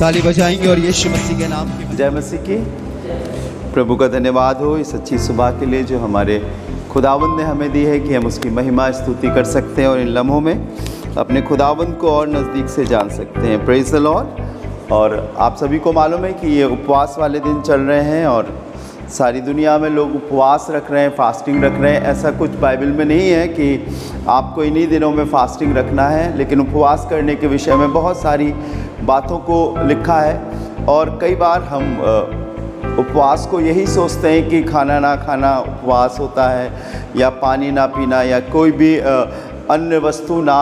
ताली बजाएंगे और यीशु मसीह के नाम की जय मसीह की। प्रभु का धन्यवाद हो इस अच्छी सुबह के लिए जो हमारे खुदावंद ने हमें दी है कि हम उसकी महिमा स्तुति कर सकते हैं और इन लम्हों में अपने खुदावंद को और नज़दीक से जान सकते हैं। Praise the Lord. और आप सभी को मालूम है कि ये उपवास वाले दिन चल रहे हैं और सारी दुनिया में लोग उपवास रख रहे हैं, फास्टिंग रख रहे हैं। ऐसा कुछ बाइबल में नहीं है कि आपको इन्हीं दिनों में फास्टिंग रखना है, लेकिन उपवास करने के विषय में बहुत सारी बातों को लिखा है। और कई बार हम उपवास को यही सोचते हैं कि खाना ना खाना उपवास होता है, या पानी ना पीना, या कोई भी अन्य वस्तु ना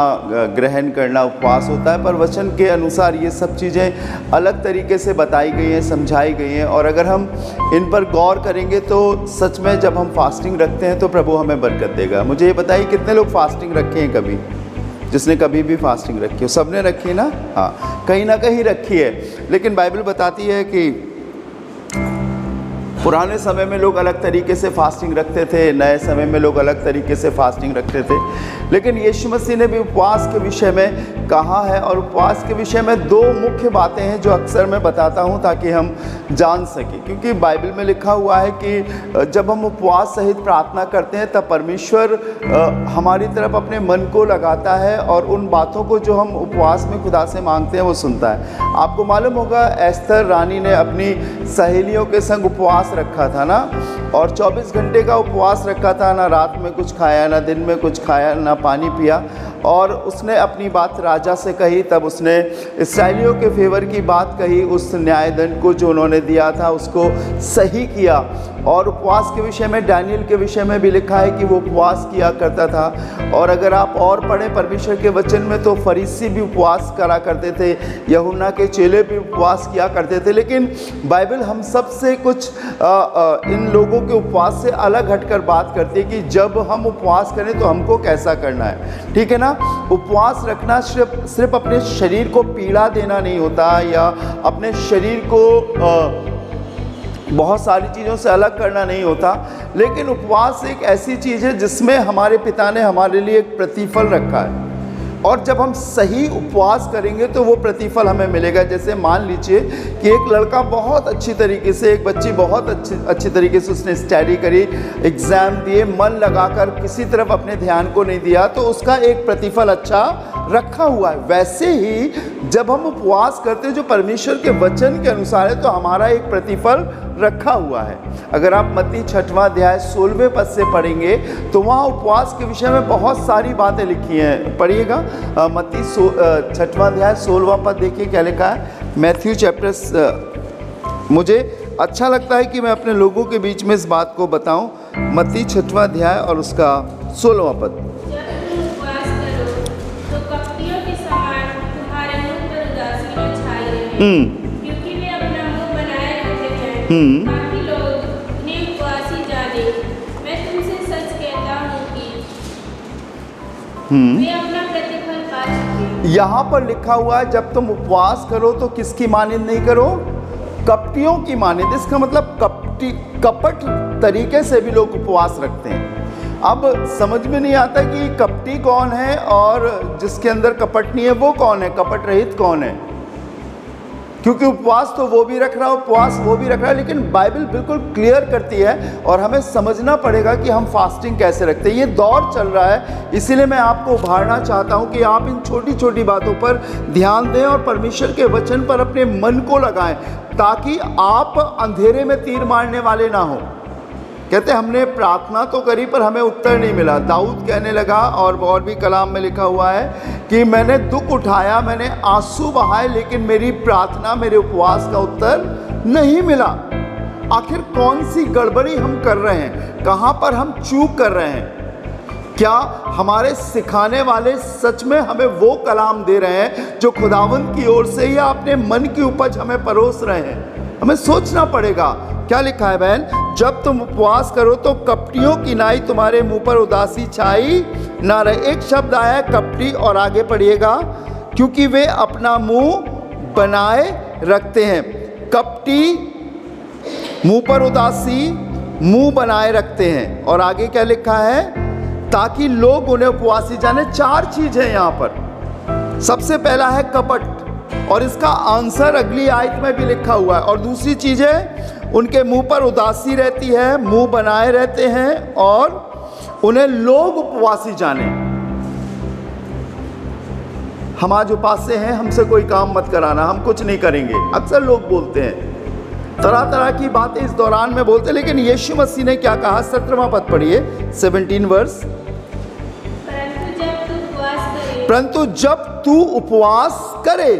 ग्रहण करना उपवास होता है। पर वचन के अनुसार ये सब चीज़ें अलग तरीके से बताई गई हैं, समझाई गई हैं। और अगर हम इन पर गौर करेंगे तो सच में जब हम फास्टिंग रखते हैं तो प्रभु हमें बरकत देगा। मुझे ये बताइए कितने लोग फास्टिंग रखे हैं कभी? जिसने कभी भी फास्टिंग रखी हो, सबने रखी है ना? हाँ, कहीं ना कहीं रखी है। लेकिन बाइबल बताती है कि पुराने समय में लोग अलग तरीके से फास्टिंग रखते थे, नए समय में लोग अलग तरीके से फास्टिंग रखते थे। लेकिन यीशु मसीह ने भी उपवास के विषय में कहा है, और उपवास के विषय में दो मुख्य बातें हैं जो अक्सर मैं बताता हूं ताकि हम जान सकें। क्योंकि बाइबल में लिखा हुआ है कि जब हम उपवास सहित प्रार्थना करते हैं तब परमेश्वर हमारी तरफ अपने मन को लगाता है और उन बातों को जो हम उपवास में खुदा से मांगते हैं वो सुनता है। आपको मालूम होगा एस्तर रानी ने अपनी सहेलियों के संग उपवास रखा था ना, और 24 घंटे का उपवास रखा था। ना रात में कुछ खाया, ना दिन में कुछ खाया, ना पानी पिया। और उसने अपनी बात राजा से कही, तब उसने इस्राएलियों के फेवर की बात कही, उस न्यायदंड को जो उन्होंने दिया था उसको सही किया। और उपवास के विषय में दानियेल के विषय में भी लिखा है कि वो उपवास किया करता था। और अगर आप और पढ़ें परमेश्वर के वचन में तो फरीसी भी उपवास करा करते थे, यूहन्ना के चेले भी उपवास किया करते थे। लेकिन बाइबल हम सब से कुछ इन लोगों के उपवास से अलग हटकर बात करती है कि जब हम उपवास करें तो हमको कैसा करना है। ठीक है ना? उपवास रखना सिर्फ अपने शरीर को पीड़ा देना नहीं होता, या अपने शरीर को बहुत सारी चीज़ों से अलग करना नहीं होता। लेकिन उपवास एक ऐसी चीज़ है जिसमें हमारे पिता ने हमारे लिए एक प्रतिफल रखा है, और जब हम सही उपवास करेंगे तो वो प्रतिफल हमें मिलेगा। जैसे मान लीजिए कि एक लड़का बहुत अच्छी तरीके से, एक बच्ची बहुत अच्छी तरीके से उसने स्टडी करी, एग्ज़ाम दिए, मन लगाकर किसी तरफ अपने ध्यान को नहीं दिया, तो उसका एक प्रतिफल अच्छा रखा हुआ है। वैसे ही जब हम उपवास करते हैं जो परमेश्वर के वचन के अनुसार है तो हमारा एक प्रतिफल रखा हुआ है। अगर आप मत्ती 6वां अध्याय 16वें पद से पढ़ेंगे तो वहाँ उपवास के विषय में बहुत सारी बातें लिखी हैं। पढ़िएगा मत्ती 6वां अध्याय 16वां पद, देखिए क्या लिखा है। मैथ्यू चैप्टर, मुझे अच्छा लगता है कि मैं अपने लोगों के बीच में इस बात को बताऊं। मत्ती 6वां अध्याय और उसका 16वां पद। क्योंकि वे अपना मुंह बनाए रहते हैं ताकि लोग इन्हें उपवासी जाने। मैं तुमसे सच कहता हूँ कि वे अपना प्रतिफल पा चुके। यहाँ पर लिखा हुआ है जब तुम उपवास करो तो किसकी मानिंद नहीं करो? कपटियों की मानिंद। इसका मतलब कपट तरीके से भी लोग उपवास रखते हैं। अब समझ में नहीं आता कि कपटी कौन है और जिसके अंदर कपट नहीं है वो कौन है, कपट रहित कौन है। क्योंकि उपवास तो वो भी रख रहा है, उपवास वो भी रख रहा है, लेकिन बाइबल बिल्कुल क्लियर करती है और हमें समझना पड़ेगा कि हम फास्टिंग कैसे रखते हैं। ये दौर चल रहा है, इसीलिए मैं आपको उभारना चाहता हूं कि आप इन छोटी छोटी बातों पर ध्यान दें और परमेश्वर के वचन पर अपने मन को लगाएं, ताकि आप अंधेरे में तीर मारने वाले ना हो। कहते हमने प्रार्थना तो करी पर हमें उत्तर नहीं मिला। दाऊद कहने लगा, और भी कलाम में लिखा हुआ है कि मैंने दुख उठाया, मैंने आंसू बहाए, लेकिन मेरी प्रार्थना, मेरे उपवास का उत्तर नहीं मिला। आखिर कौन सी गड़बड़ी हम कर रहे हैं? कहाँ पर हम चूक कर रहे हैं? क्या हमारे सिखाने वाले सच में हमें वो कलाम दे रहे हैं जो खुदावंद की ओर से, या अपने मन की उपज हमें परोस रहे हैं? हमें सोचना पड़ेगा। क्या लिखा है बहन? जब तुम उपवास करो तो कपटियों की नाई तुम्हारे मुंह पर उदासी छाई ना रहे। एक शब्द आया है कपटी, और आगे पढ़िएगा, क्योंकि वे अपना मुंह बनाए रखते हैं। कपटी मुंह पर उदासी, मुंह बनाए रखते हैं। और आगे क्या लिखा है? ताकि लोग उन्हें उपवासी जाने। 4 चीज़ है यहाँ पर। सबसे पहला है कपट। और इसका आंसर अगली आयत में भी लिखा हुआ है। और दूसरी चीज है, उनके मुंह पर उदासी रहती है, मुंह बनाए रहते हैं और उन्हें लोग उपवासी जाने। हम आज उपास्य हैं, हमसे कोई काम मत कराना, हम कुछ नहीं करेंगे, अक्सर लोग बोलते हैं, तरह तरह की बातें इस दौरान में बोलते हैं। लेकिन यीशु मसीह ने क्या कहा? 17वां पद पढ़िए, 17 वर्स। परंतु जब तू उपवास करे,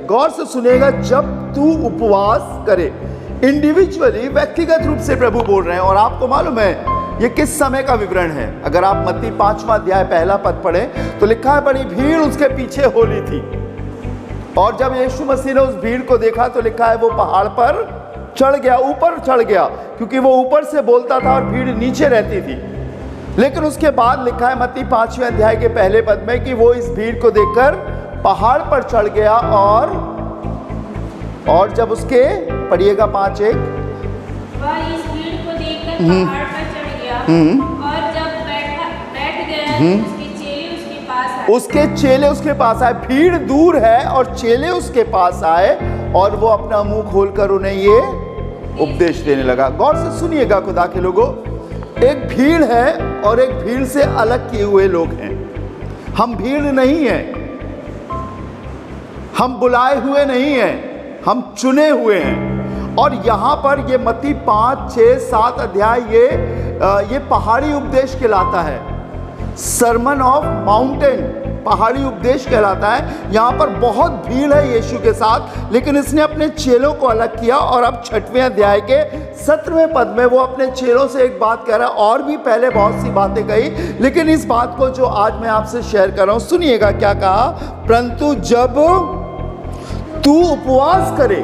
गौर से सुनेगा, जब तू उपवास करे, इंडिविजुअली, व्यक्तिगत रूप से प्रभु बोल रहे हैं। और आपको मालूम है ये किस समय का विवरण है? अगर आप मत्ती 5वां अध्याय पहला पद पढ़ें तो लिखा है, बड़ी भीड़ उसके पीछे होली थी। और जब यीशु मसीह ने उस भीड़ को देखा तो लिखा है वो पहाड़ पर चढ़ गया, ऊपर चढ़ गया, क्योंकि वो ऊपर से बोलता था और भीड़ नीचे रहती थी। लेकिन उसके बाद लिखा है मत्ती 5वें अध्याय के पहले पद में कि वो इस भीड़ को देखकर पहाड़ पर चढ़ गया और जब उसके, पढ़िएगा 5:1, वह इस भीड़ को देखकर पहाड़ पर चढ़ गया और जब बैठ गया उसके चेले उसके पास आए। उसके चेले उसके पास आए। भीड़ दूर है और चेले उसके पास आए और वो अपना मुंह खोलकर उन्हें ये उपदेश देने लगा। गौर से सुनिएगा खुदा के लोगों, एक भीड़ है और एक भीड़ से अलग किए हुए लोग हैं। हम भीड़ नहीं हैं, हम बुलाए हुए नहीं हैं, हम चुने हुए हैं। और यहां पर ये मत्ती 5, 6, 7 अध्याय ये पहाड़ी उपदेश कहलाता है। सरमन ऑफ माउंटेन पहाड़ी उपदेश कहलाता है। यहां पर बहुत भीड़ है यीशु के साथ, लेकिन इसने अपने चेलों को अलग किया। और अब 6वें अध्याय के 17वें पद में वो अपने चेलों से एक बात कह रहा है। और भी पहले बहुत सी बातें कही, लेकिन इस बात को जो आज मैं आपसे शेयर कर रहा हूं, सुनिएगा क्या कहा। परंतु जब तू उपवास करे,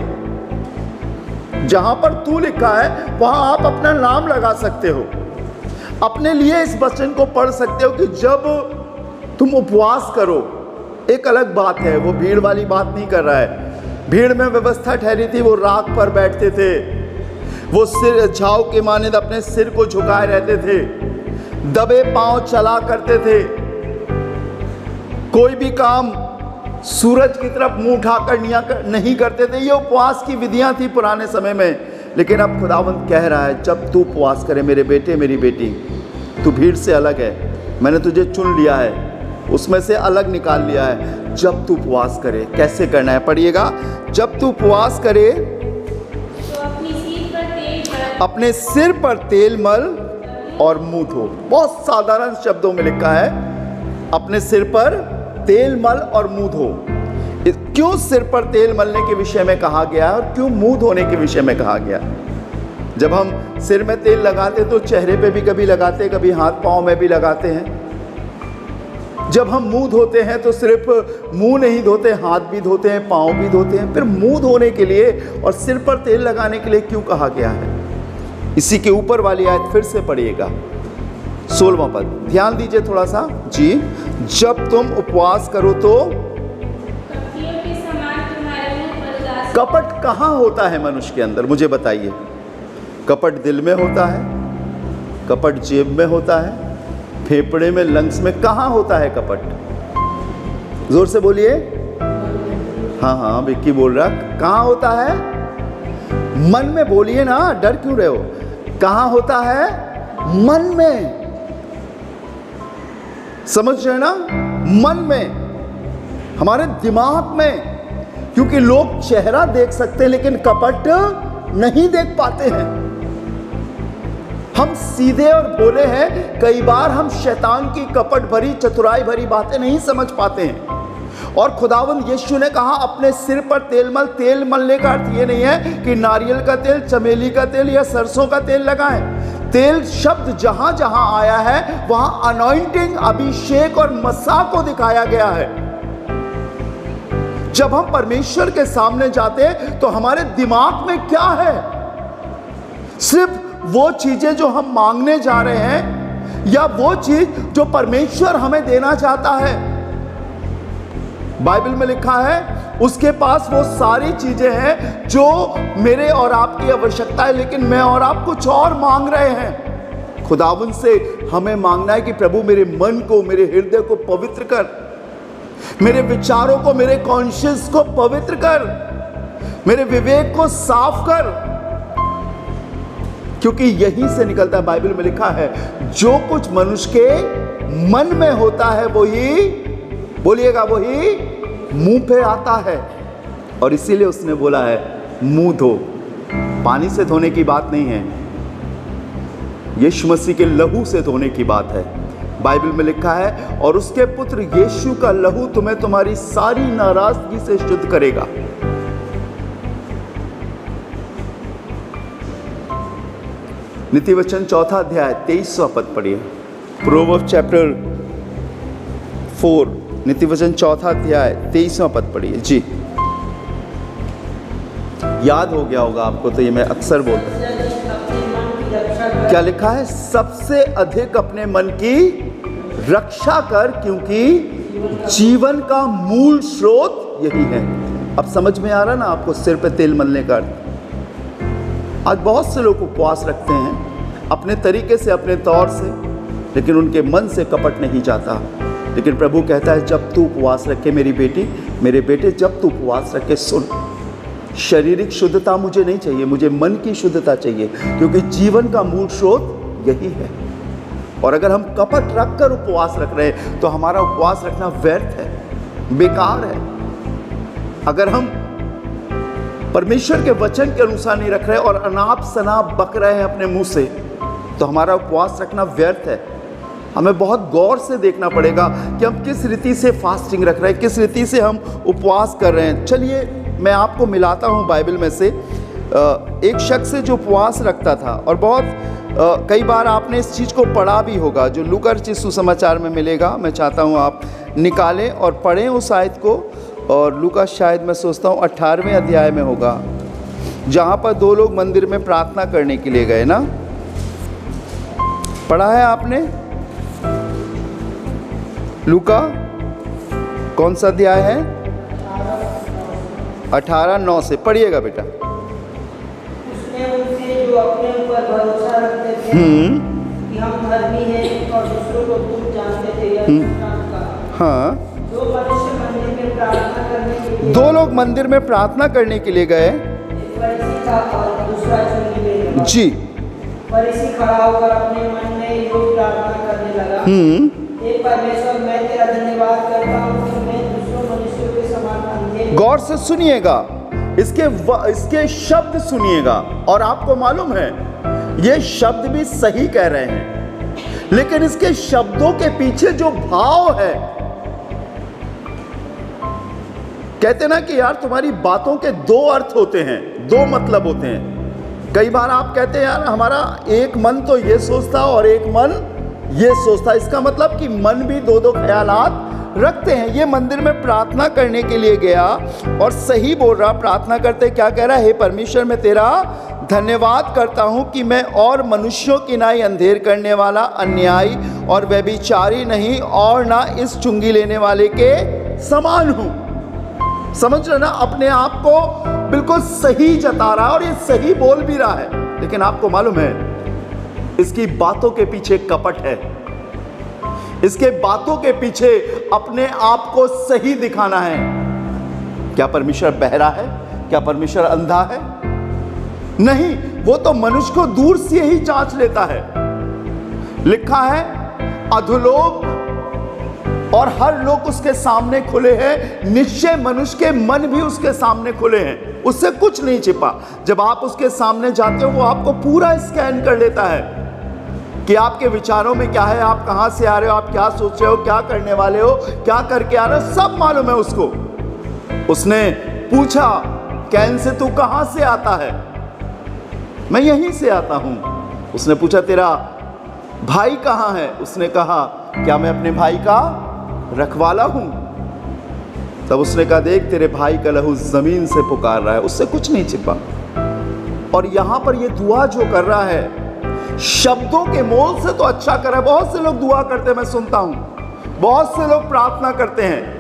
जहां पर तू लिखा है वहां आप अपना नाम लगा सकते हो, अपने लिए इस वचन को पढ़ सकते हो कि जब तुम उपवास करो। एक अलग बात है, वो भीड़ वाली बात नहीं कर रहा है। भीड़ में व्यवस्था ठहरी थी, वो राख पर बैठते थे, वो सिर छाव के माने अपने सिर को झुकाए रहते थे, दबे पांव चला करते थे, कोई भी काम सूरज की तरफ मुंह उठाकर नहीं करते थे। ये उपवास की विधियां थी पुराने समय में। लेकिन अब खुदावंद कह रहा है, जब तू उपवास करे मेरे बेटे मेरी बेटी, तू भीड़ से अलग है, मैंने तुझे चुन लिया है, उसमें से अलग निकाल लिया है। जब तू उपवास करे, कैसे करना है पढ़िएगा। जब तू उपवास करे तो अपने सिर पर तेल मल और मुंह धो। बहुत साधारण शब्दों में लिखा है, अपने सिर पर तेल मल और मुंह धो। क्यों सिर पर तेल मलने के विषय में कहा गया और क्यों मुंह धोने के विषय में कहा गया? जब हम सिर में तेल लगाते तो चेहरे पे भी कभी लगाते, कभी हाथ पांव में भी लगाते हैं। जब हम मुंह धोते हैं तो सिर्फ मुंह नहीं धोते, हाथ भी धोते हैं, पांव भी धोते हैं। फिर मुंह धोने के लिए और सिर पर तेल लगाने के लिए क्यों कहा गया है? इसी के ऊपर वाली आयत फिर से पढ़िएगा, 16वां पद, ध्यान दीजिए थोड़ा सा जी। जब तुम उपवास करो तो कपट कहाँ होता है मनुष्य के अंदर? मुझे बताइए। कपट दिल में होता है, कपट जेब में होता है, फेफड़े में, लंग्स में, कहाँ होता है कपट? जोर से बोलिए। हाँ, विक्की बोल रहा, कहाँ होता है? मन में बोलिए ना, डर क्यों रहे हो? कहाँ होता है? मन में। समझ रहे ना? मन में, हमारे दिमाग में। क्योंकि लोग चेहरा देख सकते हैं लेकिन कपट नहीं देख पाते हैं। हम सीधे और भोले हैं, कई बार हम शैतान की कपट भरी, चतुराई भरी बातें नहीं समझ पाते हैं। और खुदावंद यीशु ने कहा अपने सिर पर तेल मल। तेल मलने का अर्थ ये नहीं है कि नारियल का तेल, चमेली का तेल या सरसों का तेल लगाएं। तेल शब्द जहां जहां आया है वहां अनॉइंटिंग, अभिषेक और मसा को दिखाया गया है। जब हम परमेश्वर के सामने जाते हैं तो हमारे दिमाग में क्या है? सिर्फ वो चीजें जो हम मांगने जा रहे हैं या वो चीज जो परमेश्वर हमें देना चाहता है। बाइबल में लिखा है उसके पास वो सारी चीजें हैं जो मेरे और आपकी आवश्यकता है, लेकिन मैं और आप कुछ और मांग रहे हैं। खुदावंद से हमें मांगना है कि प्रभु मेरे मन को, मेरे हृदय को पवित्र कर, मेरे विचारों को, मेरे कॉन्शियस को पवित्र कर, मेरे विवेक को साफ कर, क्योंकि यहीं से निकलता है। बाइबल में लिखा है जो कुछ मनुष्य के मन में होता है वही, बोलिएगा, वही मुंह पे आता है। और इसीलिए उसने बोला है मुंह धो। पानी से धोने की बात नहीं है, यीशु मसीह के लहू से धोने की बात है। बाइबल में लिखा है और उसके पुत्र यीशु का लहू तुम्हें तुम्हारी सारी नाराजगी से शुद्ध करेगा। नीति वचन 4 अध्याय 23वां पद पढ़िए। प्रोवर्ब चैप्टर 4 नीति वचन 4 अध्याय 23वां पद पढ़िए जी। याद हो गया होगा आपको, तो ये मैं अक्सर बोलता हूं। क्या लिखा है? सबसे अधिक अपने मन की रक्षा कर, क्योंकि जीवन का मूल स्रोत यही है। अब समझ में आ रहा ना आपको सिर पे तेल मलने का अर्थ? आज बहुत से लोग उपवास रखते हैं अपने तरीके से, अपने तौर से, लेकिन उनके मन से कपट नहीं जाता। लेकिन प्रभु कहता है जब तू उपवास रखे मेरी बेटी, मेरे बेटे, जब तू उपवास रखे, सुन, शारीरिक शुद्धता मुझे नहीं चाहिए, मुझे मन की शुद्धता चाहिए, क्योंकि जीवन का मूल स्रोत यही है। और अगर हम कपट रखकर उपवास रख रहे हैं तो हमारा उपवास रखना व्यर्थ है, बेकार है। अगर हम परमेश्वर के वचन के अनुसार नहीं रख रहे और अनाप शनाप बक रहे हैं अपने मुंह से, तो हमारा उपवास रखना व्यर्थ है। हमें बहुत गौर से देखना पड़ेगा कि हम किस रीति से फास्टिंग रख रहे हैं, किस रीति से हम उपवास कर रहे हैं। चलिए मैं आपको मिलाता हूँ बाइबल में से एक शख्स से जो उपवास रखता था, और बहुत कई बार आपने इस चीज़ को पढ़ा भी होगा, जो लूका रचित सुसमाचार में मिलेगा। मैं चाहता हूँ आप निकालें और पढ़ें उस आयत को। और लूका शायद मैं सोचता हूँ 18वें अध्याय में होगा, जहाँ पर 2 लोग मंदिर में प्रार्थना करने के लिए गए ना। पढ़ा है आपने? लूका कौन सा अध्याय है? 18:9 से पढ़िएगा बेटा। उसने उनसे जो अपने ऊपर भरोसा रखते थे कि हम धर्मी हैं और दूसरों को तुम जानते थे, यह दृष्टांत कहा। हाँ, 2 मनुष्य मंदिर में प्रार्थना करने के लिए, 2 लोग मंदिर में प्रार्थना करने के लिए गए। एक फरीसी था और दूसरा चुंगी लेने वाला। जी। फरीसी खड़ा होकर अपने मन में योग प्रार्थना करने लगा, हे परमेश्वर, मैं तेरा धन्यवाद करता हूँ कि मैं दूसरों मनुष्यों के समान अंधे। गौर से सुनिएगा, इसके शब्द सुनिएगा। और आपको मालूम है ये शब्द भी सही कह रहे हैं, लेकिन इसके शब्दों के पीछे जो भाव है, कहते ना कि यार तुम्हारी बातों के 2 अर्थ होते हैं, 2 मतलब होते हैं। कई बार आप कहते हैं यार हमारा एक मन तो ये सोचता और एक मन ये सोचता। इसका मतलब कि मन भी 2-2 ख्यालात रखते हैं। ये मंदिर में प्रार्थना करने के लिए गया और सही बोल रहा, प्रार्थना करते क्या कह रहा है? हे परमेश्वर, मैं तेरा धन्यवाद करता हूं कि मैं और मनुष्यों की नाई अंधेर करने वाला, अन्यायी और व्यभिचारी नहीं, और ना इस चुंगी लेने वाले के समान हूं। समझ रहे ना? अपने आप को बिल्कुल सही जता रहा है और ये सही बोल भी रहा है, लेकिन आपको मालूम है इसकी बातों के पीछे कपट है। इसके बातों के पीछे अपने आप को सही दिखाना है। क्या परमेश्वर बहरा है? क्या परमेश्वर अंधा है? नहीं, वो तो मनुष्य को दूर से ही जांच लेता है। लिखा है अधोलोक और हर लोग उसके सामने खुले हैं, निश्चय मनुष्य के मन भी उसके सामने खुले हैं, उससे कुछ नहीं छिपा। जब आप उसके सामने जाते हो वो आपको पूरा स्कैन कर लेता है कि आपके विचारों में क्या है, आप कहां से आ रहे हो, आप क्या सोच रहे हो, क्या करने वाले हो, क्या करके आ रहे हो, सब मालूम है उसको। उसने पूछा कैन से तू कहां से आता है? मैं यहीं से आता हूं। उसने पूछा तेरा भाई कहां है? उसने कहा क्या मैं अपने भाई का रखवाला हूं? तब उसने कहा देख तेरे भाई का लहू जमीन से पुकार रहा है, उससे कुछ नहीं छिपा। और यहां पर ये दुआ जो कर रहा है शब्दों के मोल से तो अच्छा कर रहा है। बहुत से लोग दुआ करते हैं, मैं सुनता हूं, बहुत से लोग प्रार्थना करते हैं,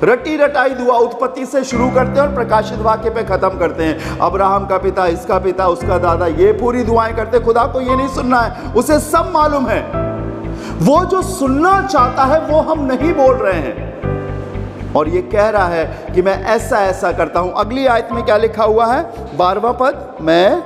रटी रटाई दुआ उत्पत्ति से शुरू करते हैं और प्रकाशित वाक्य पे खत्म करते हैं। अब्राहम का पिता, इसका पिता, उसका दादा, ये पूरी दुआएं करते। खुदा को ये नहीं सुनना है, उसे सब मालूम है। वो जो सुनना चाहता है वो हम नहीं बोल रहे हैं। और ये कह रहा है कि मैं ऐसा ऐसा करता हूँ। अगली आयत में क्या लिखा हुआ है? 12वां पद, मैं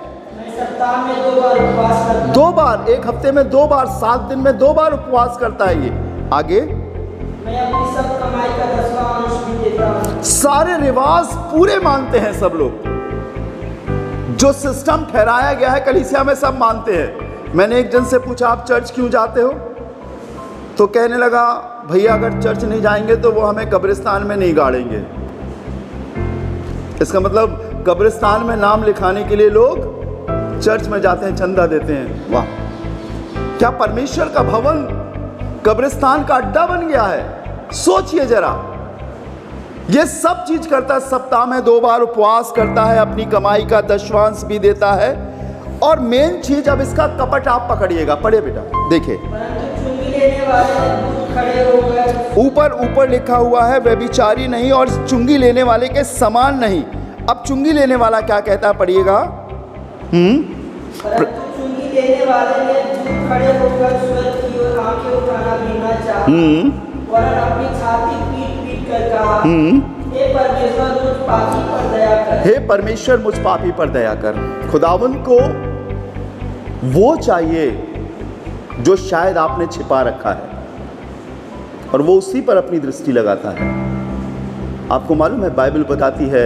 सप्ताह में 2 बार उपवास करता हूँ। 2 बार, एक हफ्ते में 2 बार, 7 दिन में 2 बार उपवास करता है ये। आगे, मैं अपनी सब कमाई का 10वां अंश भी देता हूँ। सारे रिवाज पूरे मानते हैं सब लोग, जो सिस्टम ठहराया गया है कलीसिया में सब मानते हैं। मैंने एक जन से पूछा, आप चर्च क्यों जाते हो? तो कहने लगा, भैया अगर चर्च नहीं जाएंगे तो वो हमें कब्रिस्तान में नहीं गाड़ेंगे। इसका मतलब कब्रिस्तान में नाम लिखाने के लिए लोग चर्च में जाते हैं, चंदा देते हैं। वाह, क्या परमेश्वर का भवन कब्रिस्तान का अड्डा बन गया है? सोचिए जरा, ये सब चीज करता है, सप्ताह में 2 बार उपवास करता है, अपनी कमाई का 10वां भी देता है। और मेन चीज, अब इसका कपट आप पकड़िएगा, पढ़े बेटा, देखिए लेने वाले खड़े हो गए। ऊपर लिखा हुआ है, व्यभिचारी नहीं और चुंगी लेने वाले के समान नहीं। अब चुंगी लेने वाला क्या कहता है, पढ़िएगा। परंतु चुंगी लेने वाले ने दूर खड़े होकर स्वर्ग की ओर आंखें उठाना भी न चाहा, वरन अपनी छाती पीट कर कहा, हे परमेश्वर मुझ पापी पर दया कर। हे परमेश्वर मुझ पापी पर दया कर। खुदावंद को वो चाहिए जो शायद आपने छिपा रखा है, और वो उसी पर अपनी दृष्टि लगाता है। आपको मालूम है, बाइबल बताती है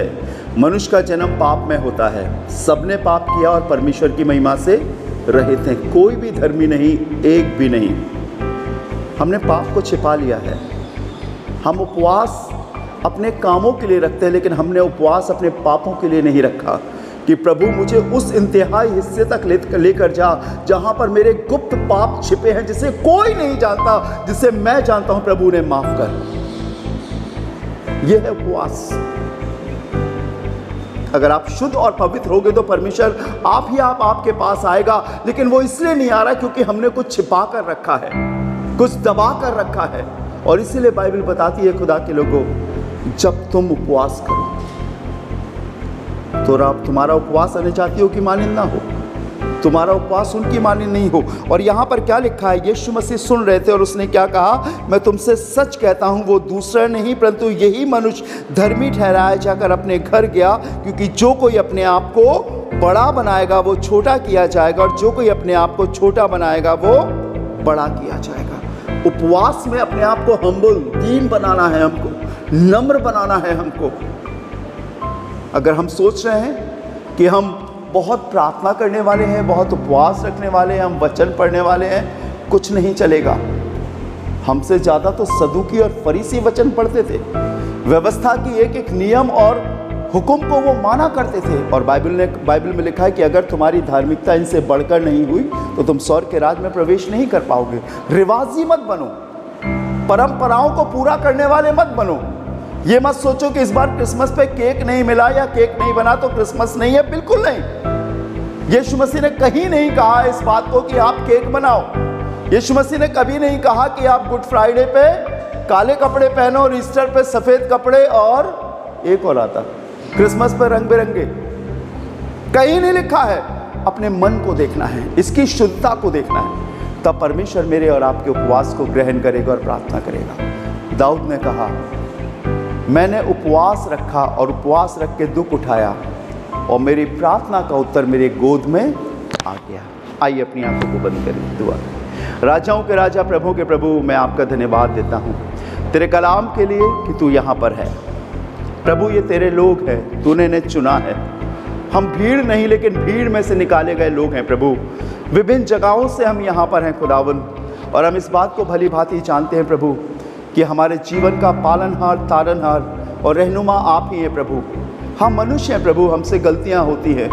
मनुष्य का जन्म पाप में होता है, सबने पाप किया और परमेश्वर की महिमा से रहित हैं, कोई भी धर्मी नहीं, एक भी नहीं। हमने पाप को छिपा लिया है। हम उपवास अपने कामों के लिए रखते हैं, लेकिन हमने उपवास अपने पापों के लिए नहीं रखा कि प्रभु मुझे उस इंतहाई हिस्से तक लेकर जा जहां पर मेरे गुप्त पाप छिपे हैं, जिसे कोई नहीं जानता, जिसे मैं जानता हूं। प्रभु ने माफ कर। यह है उपवास। अगर आप शुद्ध और पवित्र होगे तो परमेश्वर आप आपके पास आएगा, लेकिन वो इसलिए नहीं आ रहा क्योंकि हमने कुछ छिपा कर रखा है, कुछ दबा कर रखा है। और इसीलिए बाइबल बताती है, खुदा के लोगों, जब तुम उपवास करो तो आप, तुम्हारा उपवास अन्य जातियों की मानिंद ना हो, तुम्हारा उपवास उनकी मानिंद नहीं हो। और यहाँ पर क्या लिखा है, यीशु मसीह सुन रहे थे और उसने क्या कहा, मैं तुमसे सच कहता हूँ, वो दूसरा नहीं परंतु यही मनुष्य धर्मी ठहराया जाकर अपने घर गया, क्योंकि जो कोई अपने आप को बड़ा बनाएगा वो छोटा किया जाएगा, और जो कोई अपने आप को छोटा बनाएगा वो बड़ा किया जाएगा। उपवास में अपने आप को हम्बल, दीन बनाना है हमको, नम्र बनाना है हमको। अगर हम सोच रहे हैं कि हम बहुत प्रार्थना करने वाले हैं, बहुत उपवास रखने वाले हैं, हम वचन पढ़ने वाले हैं, कुछ नहीं चलेगा। हमसे ज़्यादा तो सदूकी और फरीसी वचन पढ़ते थे, व्यवस्था की एक एक नियम और हुक्म को वो माना करते थे। और बाइबल में लिखा है कि अगर तुम्हारी धार्मिकता इनसे बढ़कर नहीं हुई तो तुम स्वर्ग के राज में प्रवेश नहीं कर पाओगे। रिवाजी मत बनो, परंपराओं को पूरा करने वाले मत बनो। ये मत सोचो कि इस बार क्रिसमस पे केक नहीं मिला या केक नहीं बना तो क्रिसमस नहीं है, बिल्कुल नहीं। यीशु मसीह ने कहीं नहीं कहा इस बात को कि आप केक बनाओ। यीशु मसीह ने कभी नहीं कहा कि आप गुड फ्राइडे पे काले कपड़े पहनो और ईस्टर पे सफ़ेद कपड़े, और एक और आता क्रिसमस पे रंग बिरंगे। कहीं नहीं लिखा है। अपने मन को देखना है, इसकी शुद्धता को देखना है, तब परमेश्वर मेरे और आपके उपवास को ग्रहण करेगा और प्रार्थना करेगा। दाऊद ने कहा, मैंने उपवास रखा और उपवास रख के दुख उठाया, और मेरी प्रार्थना का उत्तर मेरे गोद में आ गया। आइए अपनी आंखों को बंद करें, दुआ। राजाओं के राजा, प्रभु के प्रभु, मैं आपका धन्यवाद देता हूँ तेरे कलाम के लिए कि तू यहाँ पर है। प्रभु, ये तेरे लोग हैं, तूने इन्हें चुना है। हम भीड़ नहीं, लेकिन भीड़ में से निकाले गए लोग हैं। प्रभु, विभिन्न जगहों से हम यहाँ पर हैं खुदावंद, और हम इस बात को भली भांति जानते हैं प्रभु कि हमारे जीवन का पालनहार, तारनहार और रहनुमा आप ही हैं प्रभु। हम मनुष्य हैं प्रभु, हमसे गलतियां होती हैं,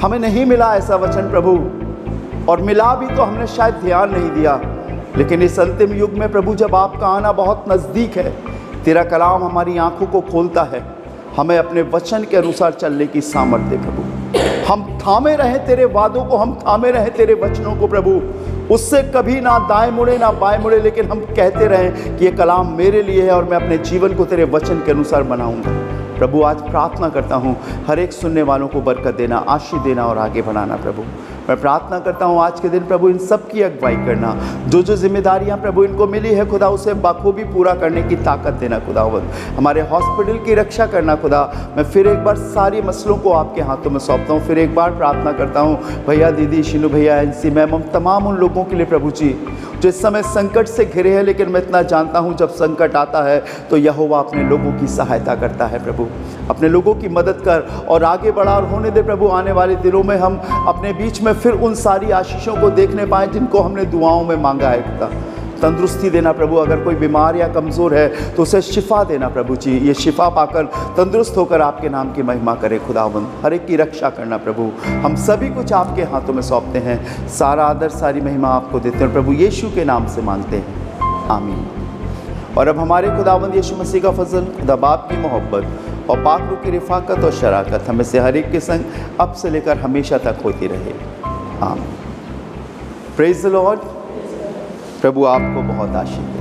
हमें नहीं मिला ऐसा वचन प्रभु, और मिला भी तो हमने शायद ध्यान नहीं दिया। लेकिन इस अंतिम युग में प्रभु, जब आपका आना बहुत नज़दीक है, तेरा कलाम हमारी आंखों को खोलता है, हमें अपने वचन के अनुसार चलने की सामर्थ्य दे प्रभु। हम थामे रहें तेरे वादों को, हम थामे रहें तेरे वचनों को प्रभु, उससे कभी ना दाएं मुड़े ना बाएं मुड़े, लेकिन हम कहते रहें कि ये कलाम मेरे लिए है और मैं अपने जीवन को तेरे वचन के अनुसार बनाऊंगा। प्रभु, आज प्रार्थना करता हूँ, हर एक सुनने वालों को बरकत देना, आशीष देना और आगे बढ़ाना प्रभु। मैं प्रार्थना करता हूँ आज के दिन प्रभु इन सब की अगुवाई करना, जो जो जिम्मेदारियाँ प्रभु इनको मिली है खुदा उसे बखूबी पूरा करने की ताकत देना खुदावंद। हमारे हॉस्पिटल की रक्षा करना खुदा। मैं फिर एक बार सारी मसलों को आपके हाथों में सौंपता हूँ। फिर एक बार प्रार्थना करता हूँ भैया दीदी, शिनू भैया, एनसी मैम, हम तमाम उन लोगों के लिए प्रभु जी जो इस समय संकट से घिरे हैं, लेकिन मैं इतना जानता हूँ जब संकट आता है तो यहोवा अपने लोगों की सहायता करता है प्रभु। अपने लोगों की मदद कर और आगे बढ़ा और होने दे प्रभु। आने वाले दिनों में हम अपने बीच में फिर उन सारी आशीषों को देखने पाएँ जिनको हमने दुआओं में मांगा है खुदा। तंदुरुस्ती देना प्रभु, अगर कोई बीमार या कमज़ोर है तो उसे शिफा देना प्रभु जी। ये शिफा पाकर तंदुरुस्त होकर आपके नाम की महिमा करे खुदावंद। हर एक की रक्षा करना प्रभु। हम सभी कुछ आपके हाथों में सौंपते हैं। सारा आदर सारी महिमा आपको देते हैं प्रभु, यीशु के नाम से मांगते हैं, आमीन। और अब हमारे खुदावंद यीशु मसीह का फजल, खुदा बाप की मोहब्बत और पाक रूह की रिफाकत और शराकत हमें से हर एक के संग अब से लेकर हमेशा तक होती रहे, आमीन। Praise the Lord. प्रभु आपको बहुत आशीष दे।